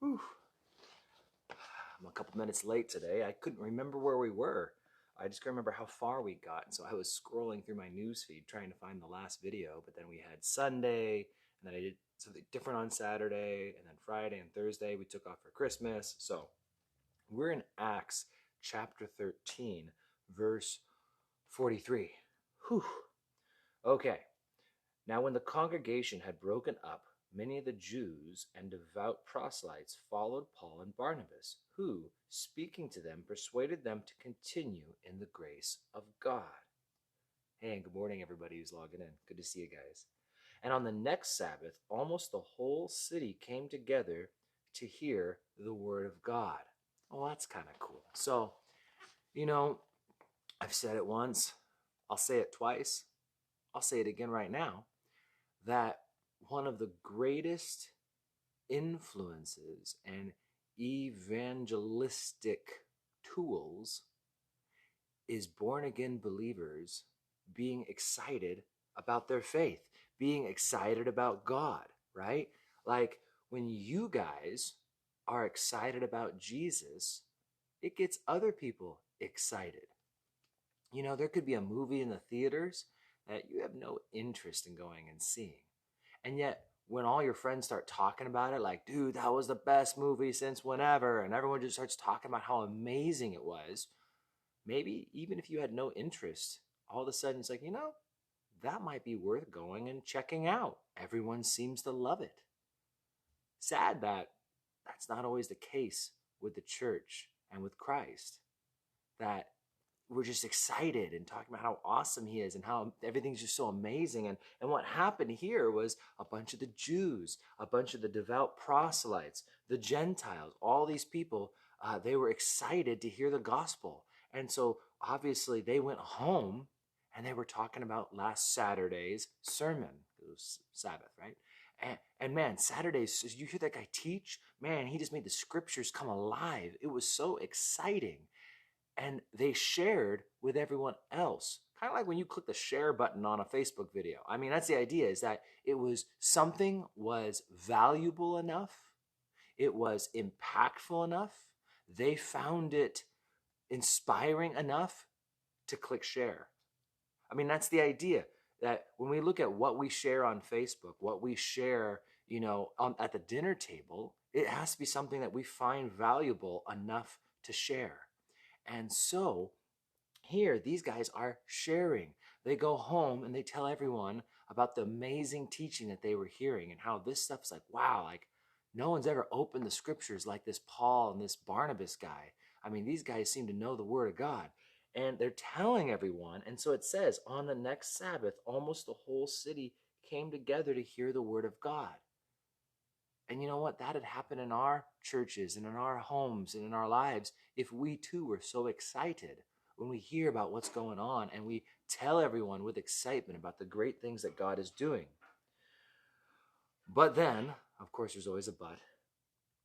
Whew. I'm a couple minutes late today. I couldn't remember where we were. I just couldn't remember how far we got. So I was scrolling through my news feed trying to find the last video. But then we had Sunday, and then I did something different on Saturday, and then Friday and Thursday we took off for Christmas. So we're in Acts chapter 13, verse 43. Whew. Okay. Now, when the congregation had broken up, many of the Jews and devout proselytes followed Paul and Barnabas, who, speaking to them, persuaded them to continue in the grace of God. Hey, and good morning, everybody who's logging in. Good to see you guys. And on the next Sabbath, almost the whole city came together to hear the word of God. Well, that's kind of cool. So, I've said it once, I'll say it twice, I'll say it again right now, that one of the greatest influences and evangelistic tools is born again believers being excited about their faith, being excited about God, right? Like when you guys are excited about Jesus, it gets other people excited. There could be a movie in the theaters that you have no interest in going and seeing. And yet, when all your friends start talking about it, like, dude, that was the best movie since whenever, and everyone just starts talking about how amazing it was, maybe even if you had no interest, all of a sudden it's like, that might be worth going and checking out. Everyone seems to love it. Sad that that's not always the case with the church and with Christ. That we're just excited and talking about how awesome he is and how everything's just so amazing. And what happened here was a bunch of the Jews, a bunch of the devout proselytes, the Gentiles, all these people, they were excited to hear the gospel. And so obviously they went home and they were talking about last Saturday's sermon. It was Sabbath, right? And man, Saturdays, you hear that guy teach? Man, he just made the scriptures come alive. It was so exciting. And they shared with everyone else. Kind of like when you click the share button on a Facebook video. I mean, that's the idea, is that it was something was valuable enough. It was impactful enough. They found it inspiring enough to click share. I mean, that's the idea, that when we look at what we share on Facebook, what we share, at the dinner table, it has to be something that we find valuable enough to share. And so here, these guys are sharing. They go home and they tell everyone about the amazing teaching that they were hearing and how this stuff's like, wow, like no one's ever opened the scriptures like this Paul and this Barnabas guy. I mean, these guys seem to know the word of God. And they're telling everyone. And so it says, on the next Sabbath, almost the whole city came together to hear the word of God. And you know what? That had happened in our churches and in our homes and in our lives if we too were so excited when we hear about what's going on and we tell everyone with excitement about the great things that God is doing. But then, of course, there's always a but.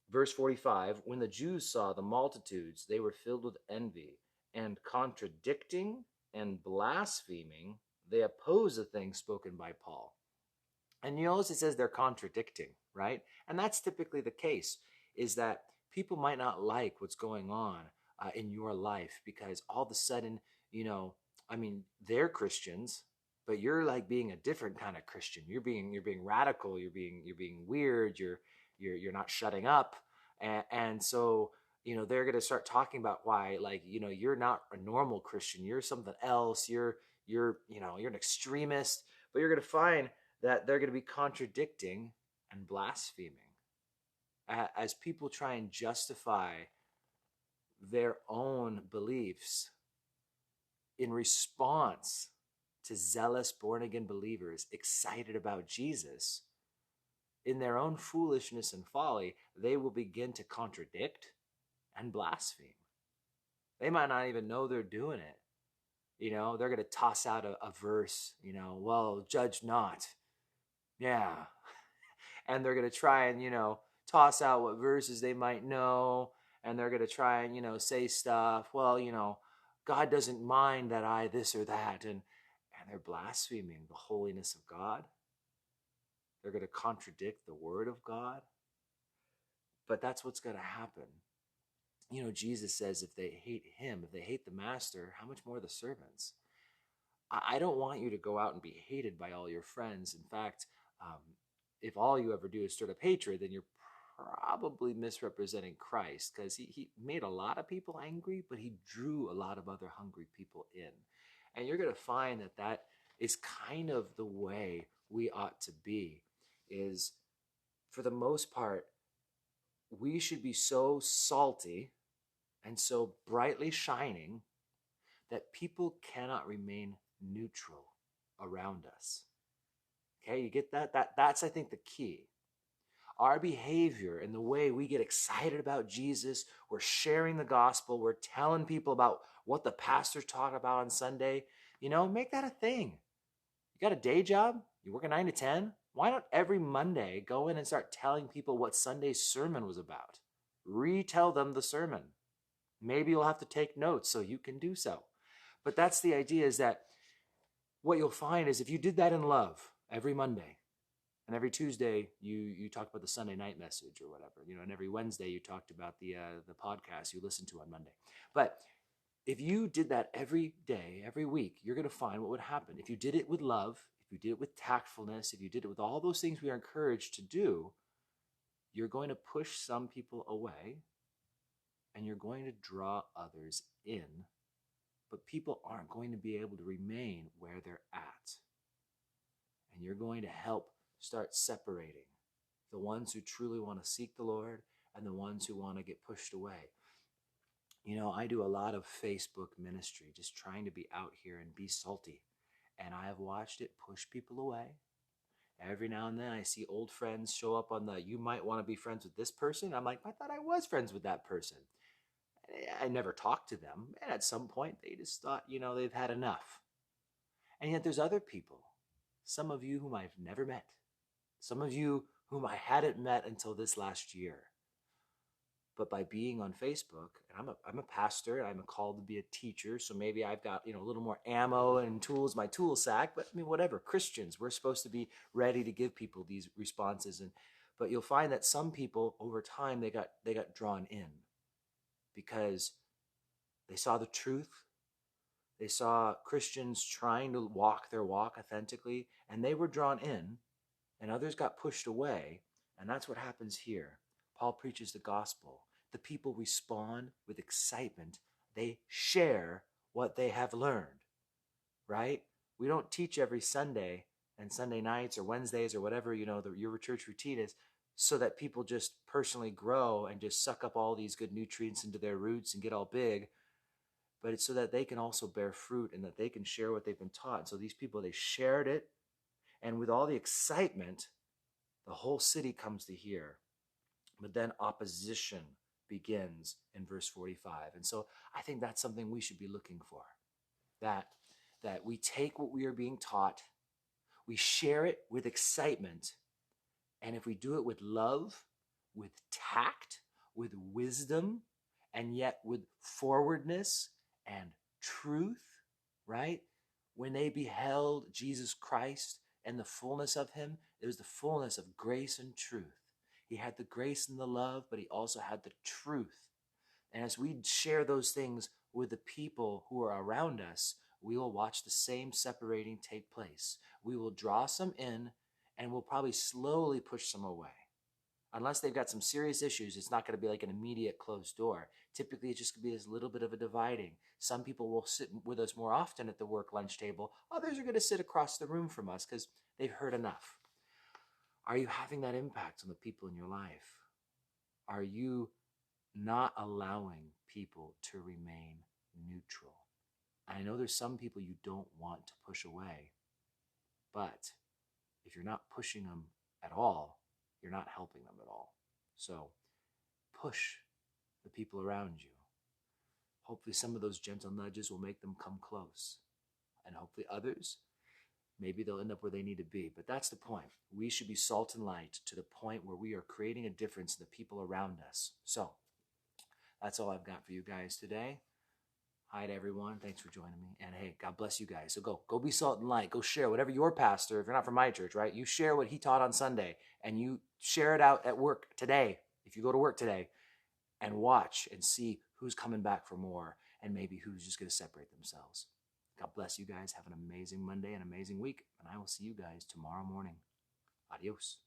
Verse 45, when the Jews saw the multitudes, they were filled with envy, and contradicting and blaspheming, they opposed the things spoken by Paul. And you notice it says they're contradicting, right? And that's typically the case, is that people might not like what's going on in your life because all of a sudden, they're Christians, but you're like being a different kind of Christian. You're being radical. You're being weird. You're not shutting up, and so they're going to start talking about why, like, you're not a normal Christian. You're something else. You're an extremist. But you're going to find that they're going to be contradicting and blaspheming as people try and justify their own beliefs in response to zealous born-again believers excited about Jesus. In their own foolishness and folly, they will begin to contradict and blaspheme. They might not even know they're doing it. They're going to toss out a verse, well, judge not. Yeah. And they're going to try and, toss out what verses they might know. And they're going to try and, say stuff. Well, God doesn't mind that I this or that. And they're blaspheming the holiness of God. They're going to contradict the word of God. But that's what's going to happen. You know, Jesus says if they hate him, if they hate the master, how much more the servants? I don't want you to go out and be hated by all your friends. In fact, um, if all you ever do is stir up hatred, then you're probably misrepresenting Christ, because he made a lot of people angry, but he drew a lot of other hungry people in. And you're going to find that that is kind of the way we ought to be, is for the most part, we should be so salty and so brightly shining that people cannot remain neutral around us. Okay, you get that? That's I think the key. Our behavior and the way we get excited about Jesus, we're sharing the gospel, we're telling people about what the pastor's talking about on Sunday, make that a thing. You got a day job? You work a 9 to 10? Why not every Monday go in and start telling people what Sunday's sermon was about? Retell them the sermon. Maybe you'll have to take notes so you can do so. But that's the idea, is that what you'll find is if you did that in love every Monday, and every Tuesday you talked about the Sunday night message or whatever, and every Wednesday you talked about the podcast you listened to on Monday. But if you did that every day, every week, you're going to find what would happen. If you did it with love, if you did it with tactfulness, if you did it with all those things we are encouraged to do, you're going to push some people away and you're going to draw others in. But people aren't going to be able to remain where they're at. And you're going to help start separating the ones who truly want to seek the Lord and the ones who want to get pushed away. I do a lot of Facebook ministry, just trying to be out here and be salty. And I have watched it push people away. Every now and then I see old friends show up on you might want to be friends with this person. I'm like, I thought I was friends with that person. I never talked to them. And at some point they just thought, they've had enough. And yet there's other people, some of you whom I've never met, some of you whom I hadn't met until this last year. But by being on Facebook, and I'm a pastor, and I'm called to be a teacher, so maybe I've got a little more ammo and tools, my tool sack. But whatever. Christians, we're supposed to be ready to give people these responses, but you'll find that some people over time they got drawn in because they saw the truth, they saw Christians trying to walk their walk authentically, and they were drawn in, and others got pushed away, and that's what happens here. Paul preaches the gospel. The people respond with excitement. They share what they have learned, right? We don't teach every Sunday and Sunday nights or Wednesdays or whatever, your church routine is, so that people just personally grow and just suck up all these good nutrients into their roots and get all big. But it's so that they can also bear fruit and that they can share what they've been taught. And so these people, they shared it. And with all the excitement, the whole city comes to hear. But then opposition begins in verse 45. And so I think that's something we should be looking for. That we take what we are being taught, we share it with excitement, and if we do it with love, with tact, with wisdom, and yet with forwardness and truth, right? When they beheld Jesus Christ and the fullness of him, it was the fullness of grace and truth. He had the grace and the love, but he also had the truth. And as we share those things with the people who are around us, we will watch the same separating take place. We will draw some in, and we'll probably slowly push some away. Unless they've got some serious issues, it's not going to be like an immediate closed door. Typically, it's just going to be this little bit of a dividing. Some people will sit with us more often at the work lunch table. Others are going to sit across the room from us because they've heard enough. Are you having that impact on the people in your life? Are you not allowing people to remain neutral? I know there's some people you don't want to push away, but if you're not pushing them at all, you're not helping them at all. So push the people around you. Hopefully some of those gentle nudges will make them come close. And hopefully others, maybe they'll end up where they need to be. But that's the point. We should be salt and light to the point where we are creating a difference in the people around us. So that's all I've got for you guys today. Hi to everyone. Thanks for joining me. And hey, God bless you guys. So go be salt and light. Go share whatever your pastor, if you're not from my church, right? You share what he taught on Sunday and you share it out at work today. if you go to work today and watch and see who's coming back for more and maybe who's just going to separate themselves. God bless you guys. Have an amazing Monday, an amazing week, and I will see you guys tomorrow morning. Adios.